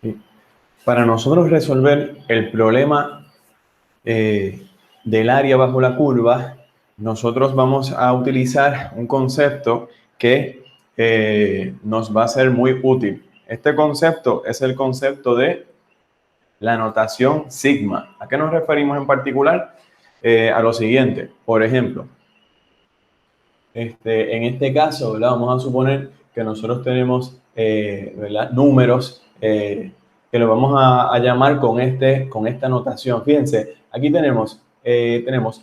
Sí. Para nosotros resolver el problema del área bajo la curva, nosotros vamos a utilizar un concepto que nos va a ser muy útil. Este concepto es el concepto de la notación sigma. ¿A qué nos referimos en particular? A lo siguiente. Por ejemplo, en este caso, ¿verdad? Vamos a suponer que nosotros tenemos ¿verdad? Números que lo vamos a llamar con esta notación. Fíjense, aquí tenemos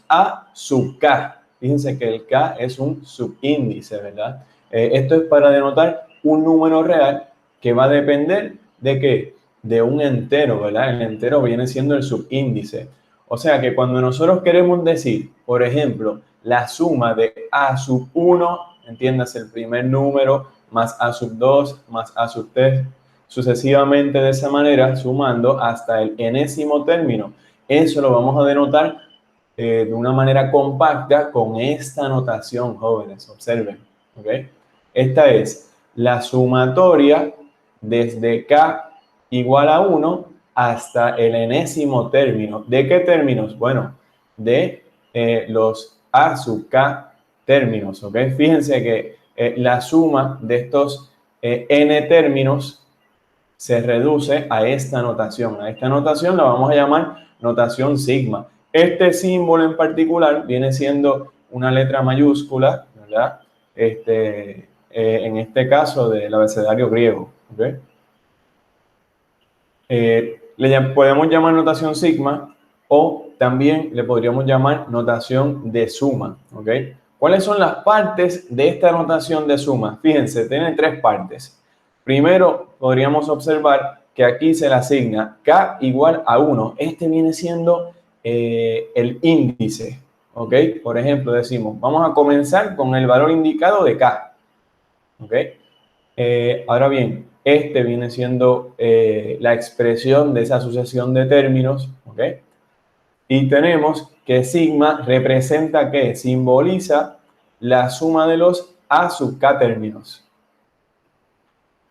A sub K. Fíjense que el K es un subíndice, ¿verdad? Esto es para denotar un número real que va a depender de qué? De un entero, ¿verdad? El entero viene siendo el subíndice. O sea que cuando nosotros queremos decir, por ejemplo, la suma de A sub 1, entiendas el primer número, más A sub 2, más A sub 3, sucesivamente de esa manera, sumando hasta el enésimo término. Eso lo vamos a denotar de una manera compacta con esta notación, jóvenes, observen. ¿Okay? Esta es la sumatoria desde K igual a 1 hasta el enésimo término. ¿De qué términos? Bueno, de los A sub K términos, ¿ok? Fíjense que la suma de estos N términos se reduce a esta notación. A esta notación la vamos a llamar notación sigma. Este símbolo en particular viene siendo una letra mayúscula, ¿verdad? En este caso del abecedario griego, ¿ok? Le podemos llamar notación sigma o también le podríamos llamar notación de suma, ¿ok? ¿Cuáles son las partes de esta notación de suma? Fíjense, tiene tres partes. Primero, podríamos observar que aquí se le asigna K igual a 1. Este viene siendo el índice, ¿ok? Por ejemplo, decimos, vamos a comenzar con el valor indicado de K, ¿ok? Ahora bien, este viene siendo la expresión de esa sucesión de términos, ¿ok? Y tenemos que sigma representa ¿qué? Simboliza la suma de los A sub K términos.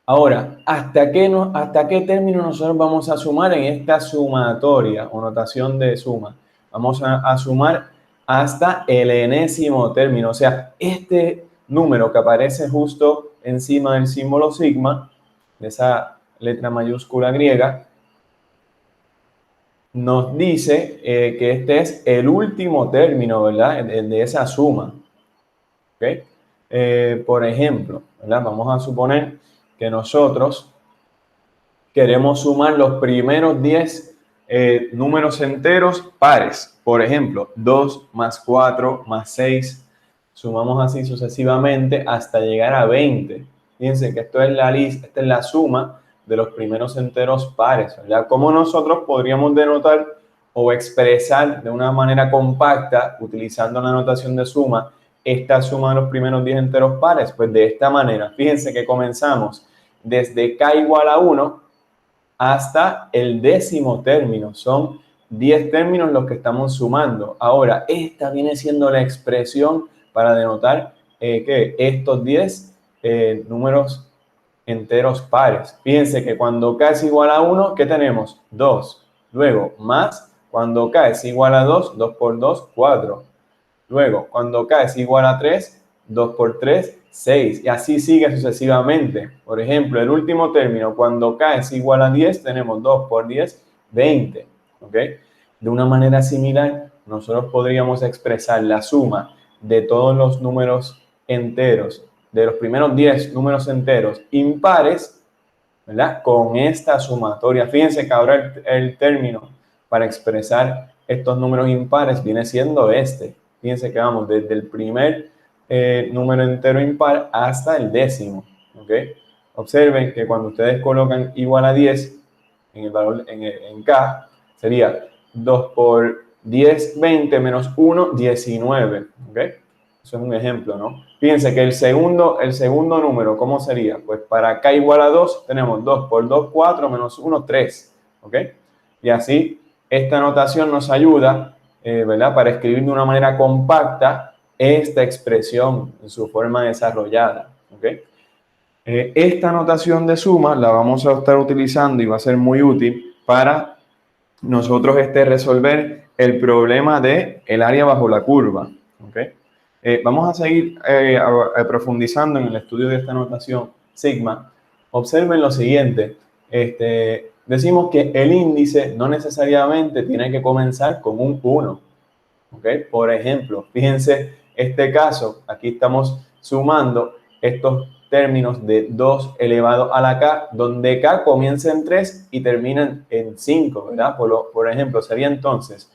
Ahora, ¿hasta qué término nosotros vamos a sumar en esta sumatoria o notación de suma? Vamos a sumar hasta el enésimo término, o sea, este número que aparece justo encima del símbolo sigma, de esa letra mayúscula griega, nos dice que este es el último término, ¿verdad? De esa suma. ¿Okay? Por ejemplo, ¿verdad? Vamos a suponer que nosotros queremos sumar los primeros 10 números enteros pares. Por ejemplo, 2 más 4 más 6. Sumamos así sucesivamente hasta llegar a 20. Fíjense que esto es la lista, esta es la suma de los primeros enteros pares, ¿verdad? ¿Cómo nosotros podríamos denotar o expresar de una manera compacta, utilizando la notación de suma, esta suma de los primeros 10 enteros pares? Pues de esta manera. Fíjense que comenzamos desde K igual a 1 hasta el décimo término. Son 10 términos los que estamos sumando. Ahora, esta viene siendo la expresión para denotar que estos 10 números enteros pares. Fíjense que cuando K es igual a 1, ¿qué tenemos? 2. Luego, más, cuando K es igual a 2, 2 por 2, 4. Luego, cuando K es igual a 3, 2 por 3, 6. Y así sigue sucesivamente. Por ejemplo, el último término, cuando K es igual a 10, tenemos 2 por 10, 20. ¿Ok? De una manera similar, nosotros podríamos expresar la suma de todos los números enteros, de los primeros 10 números enteros impares, ¿verdad? Con esta sumatoria. Fíjense que ahora el término para expresar estos números impares viene siendo este. Fíjense que vamos desde el primer número entero impar hasta el décimo. ¿Ok? Observen que cuando ustedes colocan igual a 10 en el valor en K, sería 2 por 10, 20 menos 1, 19. ¿Ok? Eso es un ejemplo, ¿no? Fíjense que el segundo número, ¿cómo sería? Pues para K igual a 2, tenemos 2 por 2, 4, menos 1, 3. ¿Ok? Y así, esta notación nos ayuda, ¿verdad? Para escribir de una manera compacta esta expresión en su forma desarrollada. ¿Ok? Esta notación de suma la vamos a estar utilizando y va a ser muy útil para nosotros resolver el problema de el área bajo la curva. ¿Okay? Vamos a seguir profundizando en el estudio de esta notación sigma. Observen lo siguiente. Decimos que el índice no necesariamente tiene que comenzar con un 1. ¿Okay? Por ejemplo, fíjense este caso. Aquí estamos sumando estos términos de 2 elevado a la k, donde k comienza en 3 y termina en 5, ¿verdad? Por ejemplo, sería entonces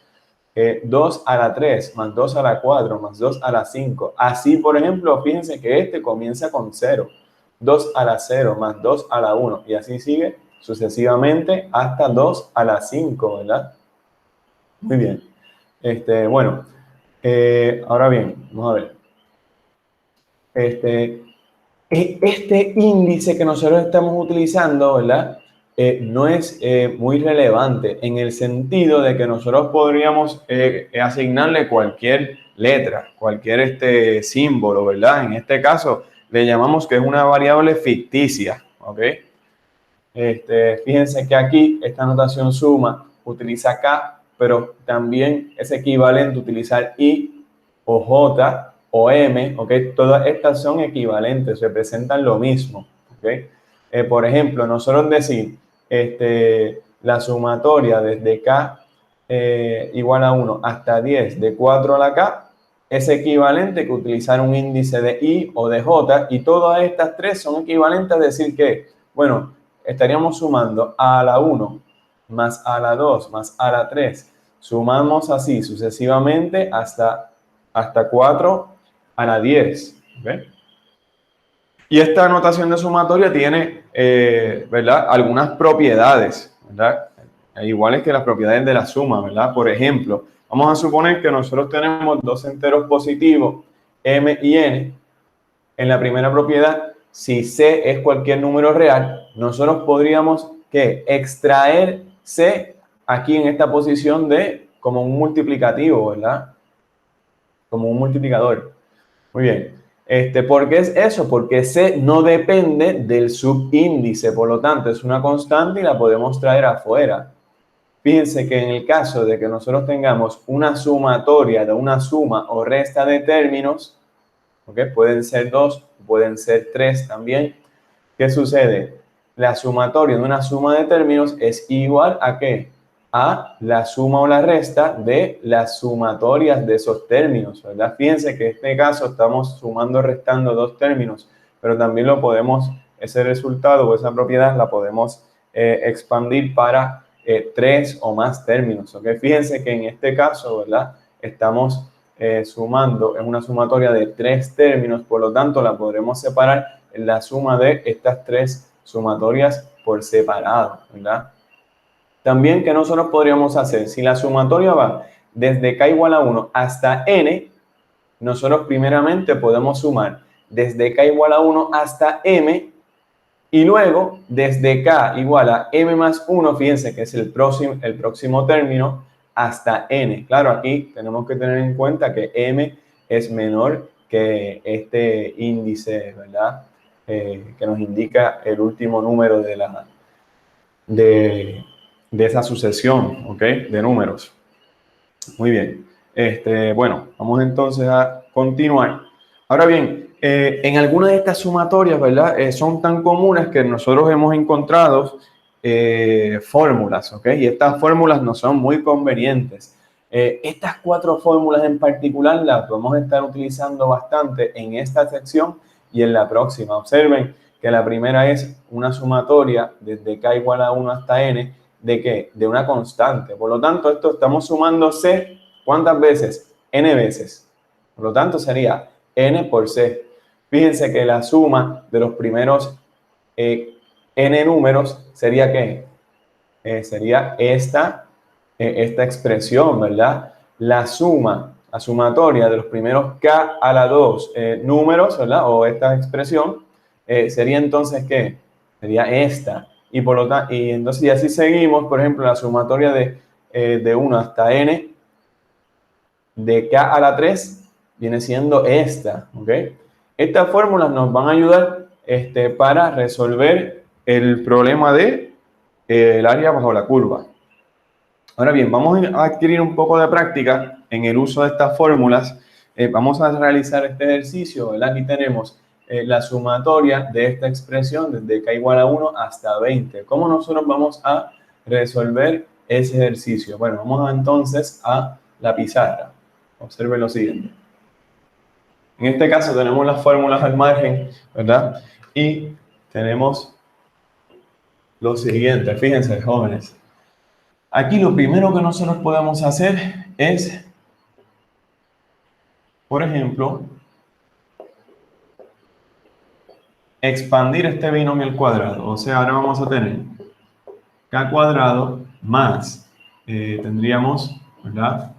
2 a la 3 más 2 a la 4 más 2 a la 5. Así, por ejemplo, fíjense que este comienza con 0. 2 a la 0 más 2 a la 1 y así sigue sucesivamente hasta 2 a la 5, ¿verdad? Muy bien. Bueno, ahora bien, vamos a ver. Este índice que nosotros estamos utilizando, ¿verdad? No es muy relevante en el sentido de que nosotros podríamos asignarle cualquier letra, cualquier símbolo, ¿verdad? En este caso le llamamos que es una variable ficticia, ¿ok? Fíjense que aquí esta notación suma utiliza K, pero también es equivalente a utilizar I o J o M, ¿ok? Todas estas son equivalentes, representan lo mismo, ¿ok? Por ejemplo, nosotros decir la sumatoria desde K igual a 1 hasta 10 de 4 a la K es equivalente que utilizar un índice de I o de J, y todas estas tres son equivalentes a decir que, bueno, estaríamos sumando a la 1 más a la 2 más a la 3. Sumamos así sucesivamente hasta 4 a la 10. ¿Okay? Y esta notación de sumatoria tiene, ¿verdad?, algunas propiedades, ¿verdad?, iguales que las propiedades de la suma, ¿verdad? Por ejemplo, vamos a suponer que nosotros tenemos dos enteros positivos, m y n. En la primera propiedad, si c es cualquier número real, nosotros podríamos ¿qué? Extraer c aquí en esta posición de como un multiplicativo, ¿verdad? Como un multiplicador. Muy bien. ¿Por qué es eso? Porque c no depende del subíndice, por lo tanto es una constante y la podemos traer afuera. Fíjense que en el caso de que nosotros tengamos una sumatoria de una suma o resta de términos, ¿okay? Pueden ser 2, pueden ser 3 también. ¿Qué sucede? La sumatoria de una suma de términos es igual a ¿qué? A la suma o la resta de las sumatorias de esos términos, ¿verdad? Fíjense que en este caso estamos sumando, restando dos términos, pero también lo podemos, ese resultado o esa propiedad la podemos expandir para 3 o más términos, ¿ok? Fíjense que en este caso, ¿verdad? Estamos sumando, es una sumatoria de 3 términos, por lo tanto la podremos separar en la suma de estas 3 sumatorias por separado, ¿verdad? También, ¿qué nosotros podríamos hacer? Si la sumatoria va desde k igual a 1 hasta n, nosotros primeramente podemos sumar desde k igual a 1 hasta m, y luego desde k igual a m más 1, fíjense que es el próximo término, hasta n. Claro, aquí tenemos que tener en cuenta que m es menor que este índice, ¿verdad? Que nos indica el último número de esa sucesión, ¿ok? De números. Muy bien. Bueno, vamos entonces a continuar. Ahora bien, en algunas de estas sumatorias, ¿verdad? Son tan comunes que nosotros hemos encontrado fórmulas, ¿ok? Y estas fórmulas no son muy convenientes. Estas 4 fórmulas en particular las vamos a estar utilizando bastante en esta sección y en la próxima. Observen que la primera es una sumatoria desde k igual a 1 hasta n. ¿De qué? De una constante. Por lo tanto, esto estamos sumando c, ¿cuántas veces? N veces. Por lo tanto, sería n por c. Fíjense que la suma de los primeros n números sería ¿qué? Sería esta expresión, ¿verdad? La sumatoria de los primeros k a la 2 números, ¿verdad? O esta expresión sería entonces ¿qué? Sería esta. Y por lo tanto, y entonces, y así seguimos, por ejemplo, la sumatoria de 1 hasta n de k a la 3 viene siendo esta, ¿ok? Estas fórmulas nos van a ayudar para resolver el problema de el área bajo la curva. Ahora bien, vamos a adquirir un poco de práctica en el uso de estas fórmulas. Vamos a realizar este ejercicio, ¿verdad? Aquí tenemos la sumatoria de esta expresión desde k igual a 1 hasta 20. ¿Cómo nosotros vamos a resolver ese ejercicio? Bueno, vamos entonces a la pizarra. Observen lo siguiente. En este caso tenemos las fórmulas al margen, ¿verdad? Y tenemos lo siguiente, fíjense, jóvenes. Aquí lo primero que nosotros podemos hacer es, por ejemplo, expandir este binomio al cuadrado. O sea, ahora vamos a tener k cuadrado más, tendríamos, ¿verdad?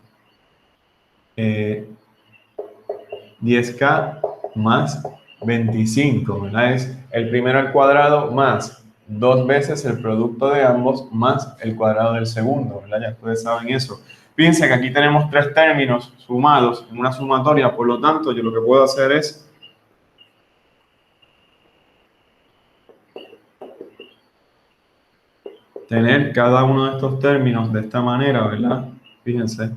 10k más 25, ¿verdad? Es el primero al cuadrado más 2 veces el producto de ambos más el cuadrado del segundo, ¿verdad? Ya ustedes saben eso. Fíjense que aquí tenemos 3 términos sumados en una sumatoria, por lo tanto, yo lo que puedo hacer es tener cada uno de estos términos de esta manera, ¿verdad? Fíjense.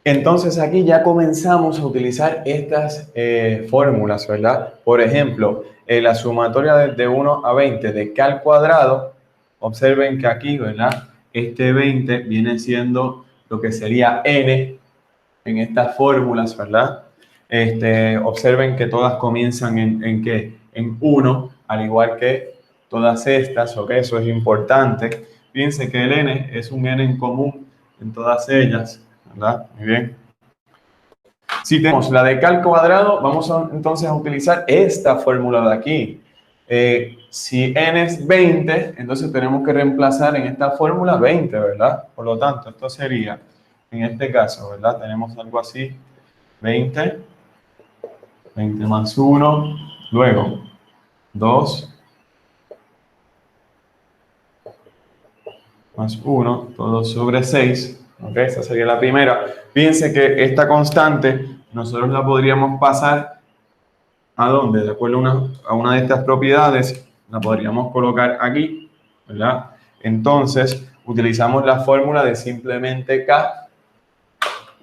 Entonces aquí ya comenzamos a utilizar estas fórmulas, ¿verdad? Por ejemplo, la sumatoria de 1 a 20 de k al cuadrado, observen que aquí, ¿verdad? Este 20 viene siendo lo que sería n en estas fórmulas, ¿verdad? Observen que todas comienzan ¿en qué? En 1, al igual que todas estas, ¿ok? Eso es importante. Fíjense que el n es un n en común en todas ellas, ¿verdad? Muy bien. Si tenemos la de k al cuadrado, vamos entonces a utilizar esta fórmula de aquí. Si n es 20, entonces tenemos que reemplazar en esta fórmula 20, ¿verdad? Por lo tanto, esto sería, en este caso, ¿verdad? Tenemos algo así, 20 más 1, luego 2 más 1, todo sobre 6. ¿Ok? Esa sería la primera. Fíjense que esta constante nosotros la podríamos pasar ¿a dónde? De acuerdo a una de estas propiedades, la podríamos colocar aquí, ¿verdad? Entonces, utilizamos la fórmula de simplemente k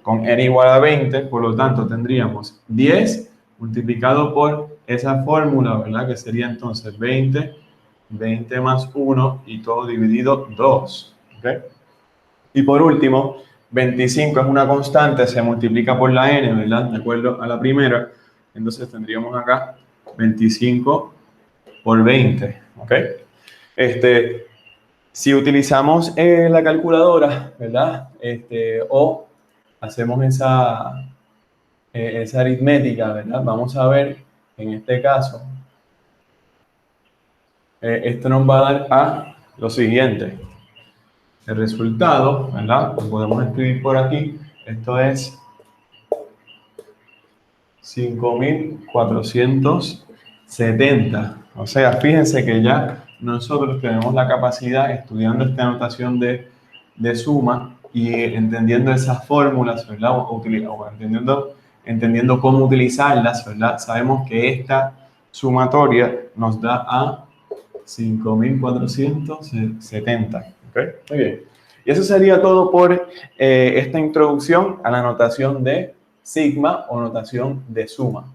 con n igual a 20, por lo tanto, tendríamos 10 multiplicado por esa fórmula, ¿verdad? Que sería entonces 20 más 1 y todo dividido 2, ¿ok? Y por último, 25 es una constante, se multiplica por la n, ¿verdad? De acuerdo a la primera. Entonces tendríamos acá 25 por 20, ¿ok? Si utilizamos la calculadora, ¿verdad? O hacemos esa aritmética, ¿verdad? Vamos a ver, en este caso, esto nos va a dar a lo siguiente. El resultado, ¿verdad? Lo podemos escribir por aquí. Esto es 5.470. O sea, fíjense que ya nosotros tenemos la capacidad, estudiando esta notación de suma y entendiendo esas fórmulas, ¿verdad? O entendiendo cómo utilizarlas, ¿verdad? Sabemos que esta sumatoria nos da a 5.470. ¿Ok? Muy bien. Y eso sería todo por esta introducción a la notación de sigma o notación de suma.